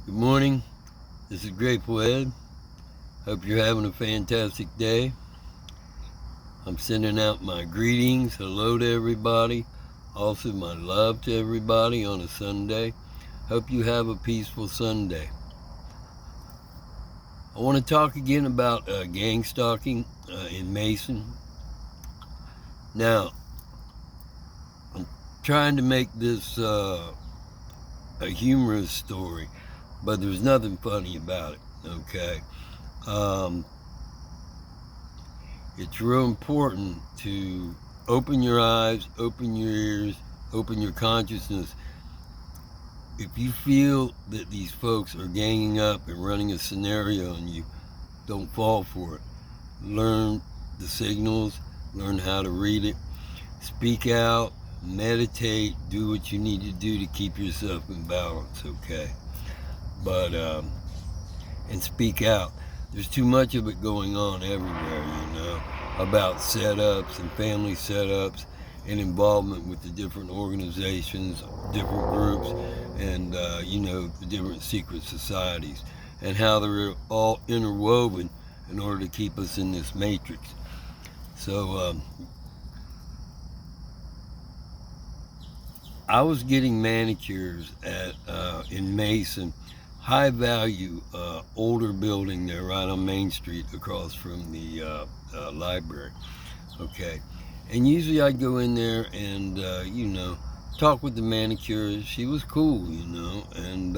Good morning. This is Grateful Ed. Hope you're having a fantastic day. I'm sending out my greetings. Hello to everybody. Also, my love to everybody on a Sunday. Hope you have a peaceful Sunday. I want to talk again about gang stalking in Mason. Now, I'm trying to make this a humorous story, but there's nothing funny about it, okay? It's real important to open your eyes, open your ears, open your consciousness. If you feel that these folks are ganging up and running a scenario on you, don't fall for it. Learn the signals, learn how to read it, speak out, meditate, do what you need to do to keep yourself in balance, okay? But, and speak out. There's too much of it going on everywhere, about setups and family setups and involvement with the different organizations, different groups, and, the different secret societies, and how they're all interwoven in order to keep us in this matrix. So, I was getting manicures in Mason, high value, older building there right on Main Street across from the library. Okay. And usually I'd go in there and, talk with the manicurist. She was cool, and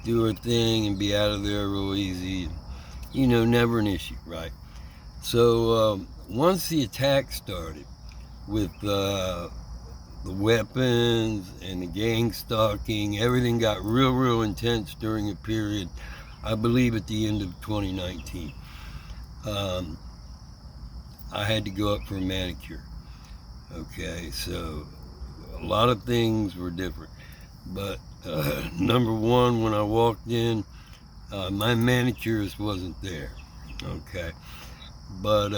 do her thing and be out of there real easy. Never an issue, right? So once the attack started with the weapons and the gang stalking, everything got real intense during a period, I believe at the end of 2019. I had to go up for a manicure. Okay, so a lot of things were different. But number one, when I walked in, my manicurist wasn't there. Okay, but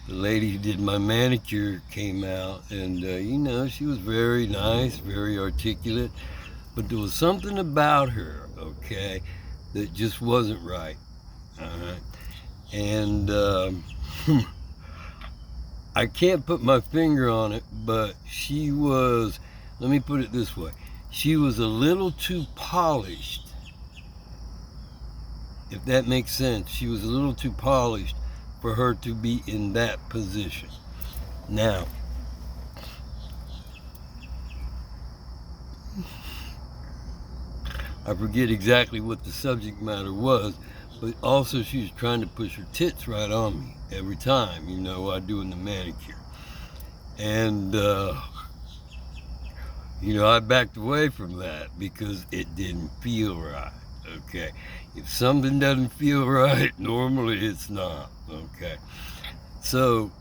the lady who did my manicure came out, and she was very nice, very articulate, but there was something about her, okay, that just wasn't right. All right. And I can't put my finger on it, but she was, let me put it this way, she was a little too polished, if that makes sense. She was a little too polished for her to be in that position. Now, I forget exactly what the subject matter was, but also she was trying to push her tits right on me every time, while doing the manicure. And, I backed away from that because it didn't feel right, okay? If something doesn't feel right, normally it's not, okay? So,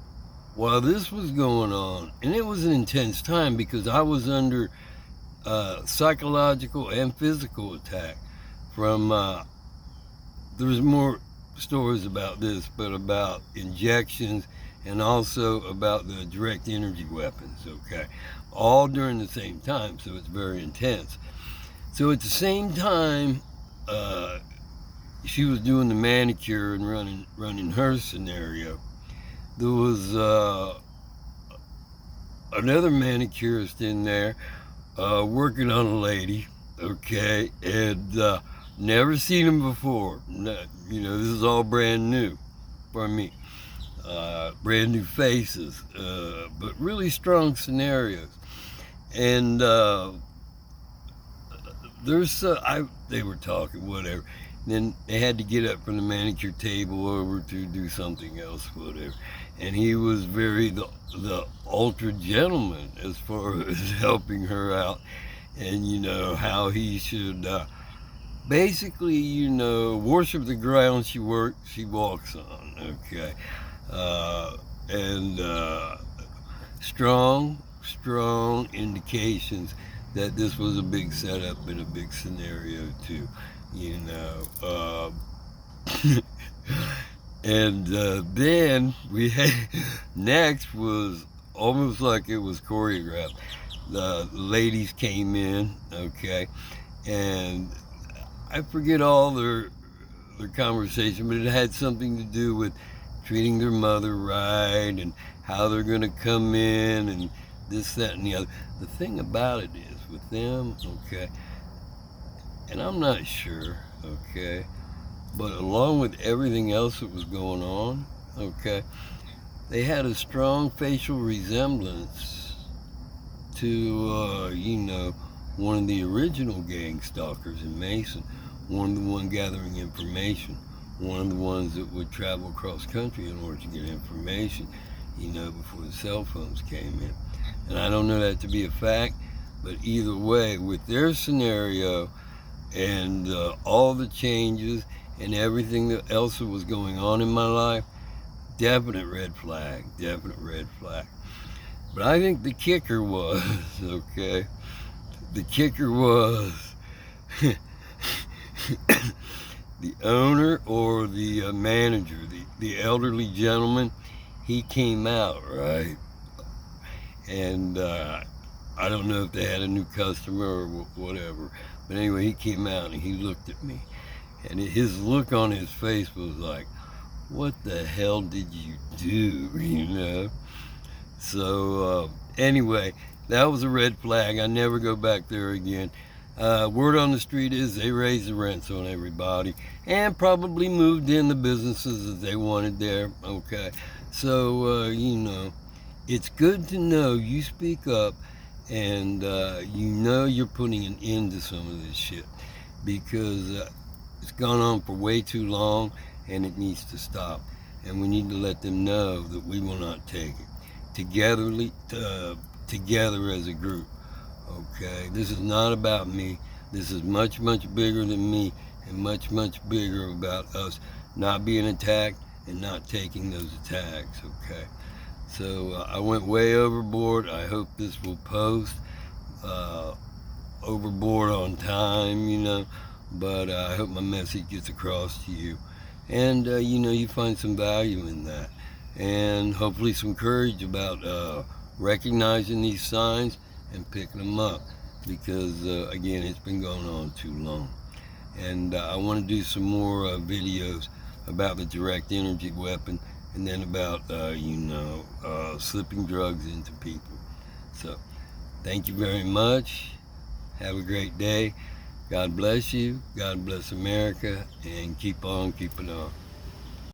while this was going on, and it was an intense time because I was under psychological and physical attack from, there's more stories about this, but about injections and also about the direct energy weapons, okay? All during the same time, so it's very intense. So at the same time, she was doing the manicure and running her scenario, there was another manicurist in there working on a lady, okay, and never seen him before. This is all brand new for me. Brand new faces, but really strong scenarios. And they were talking, whatever. Then they had to get up from the manicure table over to do something else, whatever. And he was very the ultra gentleman as far as helping her out, and how he should basically worship the ground she walks on. Okay, and strong indications that this was a big setup and a big scenario too. And then we had, next was almost like it was choreographed. The ladies came in, okay, and I forget all their conversation, but it had something to do with treating their mother right and how they're going to come in and this, that, and the other. The thing about it is with them, okay, and I'm not sure, okay, but along with everything else that was going on, okay, they had a strong facial resemblance to, one of the original gang stalkers in Mason, one of the ones gathering information, one of the ones that would travel across country in order to get information, before the cell phones came in. And I don't know that to be a fact, but either way, with their scenario and all the changes and everything else that was going on in my life, definite red flag, definite red flag. But I think the kicker was, okay, the kicker was the owner or the manager, the elderly gentleman, he came out, right? And I don't know if they had a new customer or whatever. But anyway, he came out and he looked at me. And his look on his face was like, what the hell did you do, So anyway, that was a red flag. I never go back there again. Word on the street is they raised the rents on everybody and probably moved in the businesses that they wanted there. Okay, so it's good to know you speak up and you're putting an end to some of this shit because it's gone on for way too long and it needs to stop. And we need to let them know that we will not take it. Together as a group. Okay, this is not about me. This is much, much bigger than me and much, much bigger about us not being attacked and not taking those attacks. Okay, so I went way overboard. I hope this will post overboard on time, but I hope my message gets across to you. And, you find some value in that. And hopefully some courage about recognizing these signs and picking them up. Because, again, it's been going on too long. And I want to do some more videos about the direct energy weapon and then about, slipping drugs into people. So, thank you very much. Have a great day. God bless you. God bless America. And keep on keeping on.